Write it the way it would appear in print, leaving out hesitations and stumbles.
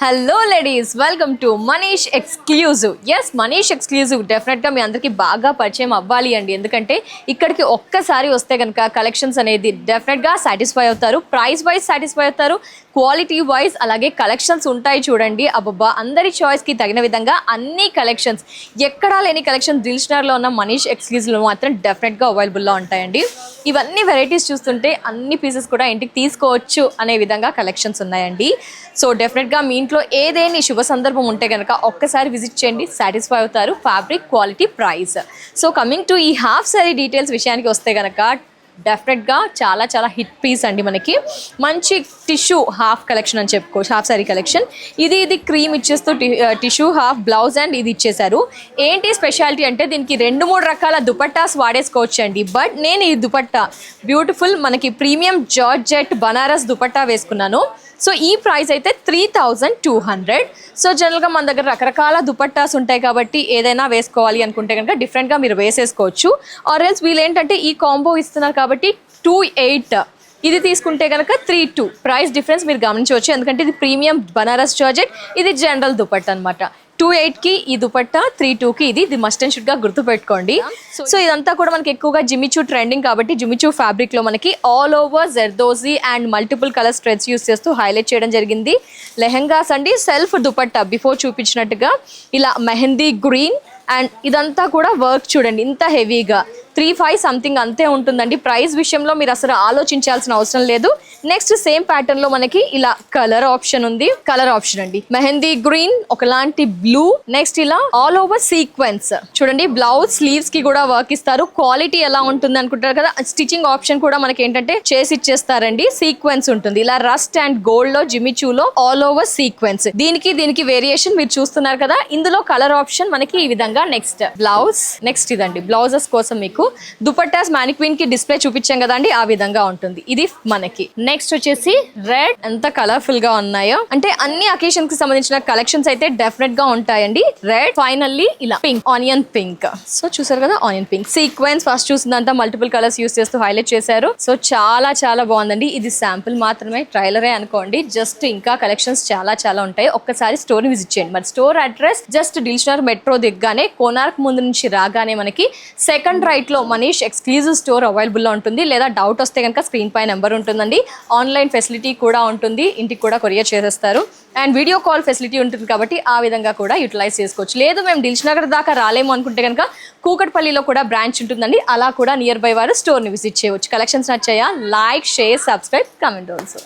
Hello ladies, welcome to Manish exclusive. Yes, Manish exclusive డెఫినెట్గా మీ అందరికీ బాగా పరిచయం అవ్వాలి అండి. ఎందుకంటే ఇక్కడికి ఒక్కసారి వస్తే కనుక కలెక్షన్స్ అనేది డెఫినెట్గా సాటిస్ఫై అవుతారు. ప్రైస్ వైజ్ సాటిస్ఫై అవుతారు, క్వాలిటీ వైజ్ అలాగే కలెక్షన్స్ ఉంటాయి. చూడండి, అబ్బబ్బా, అందరి చాయిస్కి తగిన విధంగా అన్ని కలెక్షన్స్, ఎక్కడా లేని కలెక్షన్ దిల్షనర్లో ఉన్న మనీష్ ఎక్స్క్లూజివ్లో మాత్రం డెఫినెట్గా అవైలబుల్లో ఉంటాయండి. ఇవన్నీ వెరైటీస్ చూస్తుంటే అన్ని పీసెస్ కూడా ఇంటికి తీసుకోవచ్చు అనే విధంగా కలెక్షన్స్ ఉన్నాయండి. సో డెఫినెట్గా మీ ఇంట్లో ఏదేని శుభ సందర్భం ఉంటే కనుక ఒక్కసారి విజిట్ చేయండి, సాటిస్ఫై అవుతారు. Fabric, quality, price. So coming to ఈ హాఫ్ సారీ డీటెయిల్స్ విషయానికి వస్తే కనుక డెఫినెట్గా చాలా చాలా హిట్ పీస్ అండి. మనకి మంచి టిష్యూ హాఫ్ కలెక్షన్ అని చెప్పుకోవచ్చు, హాఫ్ సారీ కలెక్షన్. ఇది క్రీమ్ ఇచ్చేస్తూ టిష్యూ హాఫ్ బ్లౌజ్ అండ్ ఇది ఇచ్చేసారు. ఏంటి స్పెషాలిటీ అంటే దీనికి 2-3 రకాల దుపట్టాస్ వాడేసుకోవచ్చు అండి. బట్ నేను ఈ దుపట్టా బ్యూటిఫుల్ మనకి ప్రీమియం జార్జెట్ బనారస్ దుపట్టా వేసుకున్నాను. సో ఈ ప్రైస్ అయితే 3200. సో జనరల్గా మన దగ్గర రకరకాల దుపట్టాస్ ఉంటాయి కాబట్టి ఏదైనా వేసుకోవాలి అనుకుంటే కనుక డిఫరెంట్గా మీరు వేసేసుకోవచ్చు. ఆర్ ఎల్స్ వీళ్ళు ఏంటంటే ఈ కాంబో ఇస్తున్నారు కాబట్టి 28, ఇది తీసుకుంటే కనుక 32. ప్రైస్ డిఫరెన్స్ మీరు గమనించవచ్చు, ఎందుకంటే ఇది ప్రీమియం బనారస్ జార్జెట్, ఇది జనరల్ దుపట్టా అనమాట. 28కి ఈ దుపట్టా, 32కి ఇది మస్ట్ అండ్ షుడ్గా గుర్తుపెట్టుకోండి. సో ఇదంతా కూడా మనకి ఎక్కువగా జిమిచూ ట్రెండింగ్ కాబట్టి జిమిచూ ఫ్యాబ్రిక్లో మనకి all over zardozi and multiple colours threads use చేస్తూ హైలైట్ చేయడం జరిగింది. లెహెంగాస్ అండి, సెల్ఫ్ దుపట్టా బిఫోర్ చూపించినట్టుగా ఇలా మెహందీ గ్రీన్ అండ్ ఇదంతా కూడా వర్క్ చూడండి, ఇంత హెవీగా 35 సంథింగ్ అంతే ఉంటుందండి. ప్రైస్ విషయంలో మీరు అసలు ఆలోచించాల్సిన అవసరం లేదు. నెక్స్ట్ సేమ్ ప్యాటర్న్ లో మనకి ఇలా కలర్ ఆప్షన్ ఉంది. కలర్ ఆప్షన్ అండి, మెహందీ గ్రీన్, ఒకలాంటి బ్లూ, నెక్స్ట్ ఇలా ఆల్ ఓవర్ సీక్వెన్స్ చూడండి. బ్లౌజ్ స్లీవ్స్ కి కూడా వర్క్ ఇస్తారు. క్వాలిటీ ఎలా ఉంటుంది అనుకుంటారు కదా, స్టిచింగ్ ఆప్షన్ కూడా మనకి ఏంటంటే చేసి ఇచ్చేస్తారండి. సీక్వెన్స్ ఉంటుంది ఇలా రస్ట్ అండ్ గోల్డ్ లో, జిమిచూలో ఆల్ ఓవర్ సీక్వెన్స్. దీనికి వేరియేషన్ మీరు చూస్తున్నారు కదా. ఇందులో కలర్ ఆప్షన్ మనకి ఈ విధంగా. నెక్స్ట్ బ్లౌజ్, నెక్స్ట్ ఇదండి బ్లౌజెస్ కోసం మీకు దుపట్టాస్ మ్యానిక్విన్ కి డిస్ప్లే చూపించాం కదండి, ఆ విధంగా ఉంటుంది ఇది మనకి. నెక్స్ట్ వచ్చేసి రెడ్, ఎంత కలర్ఫుల్ గా ఉన్నాయో, అంటే అన్ని అకేషన్ కి సంబంధించిన కలెక్షన్స్ అయితే డెఫినెట్ గా ఉంటాయండి. రెడ్, ఫైనల్లీ ఇలా పింక్, ఆనియన్ పింక్. సో చూసారు కదా, ఆనియన్ పింక్ సీక్వెన్స్. ఫస్ట్ చూసిందంతా మల్టిపుల్ కలర్స్ యూస్ చేస్తూ హైలైట్ చేశారు. సో చాలా చాలా బాగుందండి. ఇది శాంపుల్ మాత్రమే, ట్రైలరే అనుకోండి. జస్ట్ ఇంకా కలెక్షన్స్ చాలా చాలా ఉంటాయి. ఒక్కసారి స్టోర్ ని విజిట్ చేయండి. మరి store address just Dilsukhnagar metro దిగ్గానే కోనార్క్ ముందు నుంచి రాగానే మనకి సెకండ్ రైట్ లో మనీష్ ఎక్స్క్లూజివ్ స్టోర్ అవైలబుల్ లో ఉంటుంది. లేదా డౌట్ వస్తే కనుక స్క్రీన్ పై నెంబర్ ఉంటుందండి. ఆన్లైన్ ఫెసిలిటీ కూడా ఉంటుంది, ఇంటికి కూడా కొరియర్ చేసేస్తారు. అండ్ వీడియో కాల్ ఫెసిలిటీ ఉంటుంది కాబట్టి ఆ విధంగా కూడా యూటిలైజ్ చేసుకోవచ్చు. లేదు మేము దిల్షనగర్ దాకా రాలేము అనుకుంటే కనుక కూకట్పల్లిలో కూడా బ్రాంచ్ ఉంటుందండి. అలా కూడా నియర్ బై వారు స్టోర్ ని విజిట్ చేయవచ్చు. కలెక్షన్స్ నచ్చాయా? Like, share, subscribe, comment also.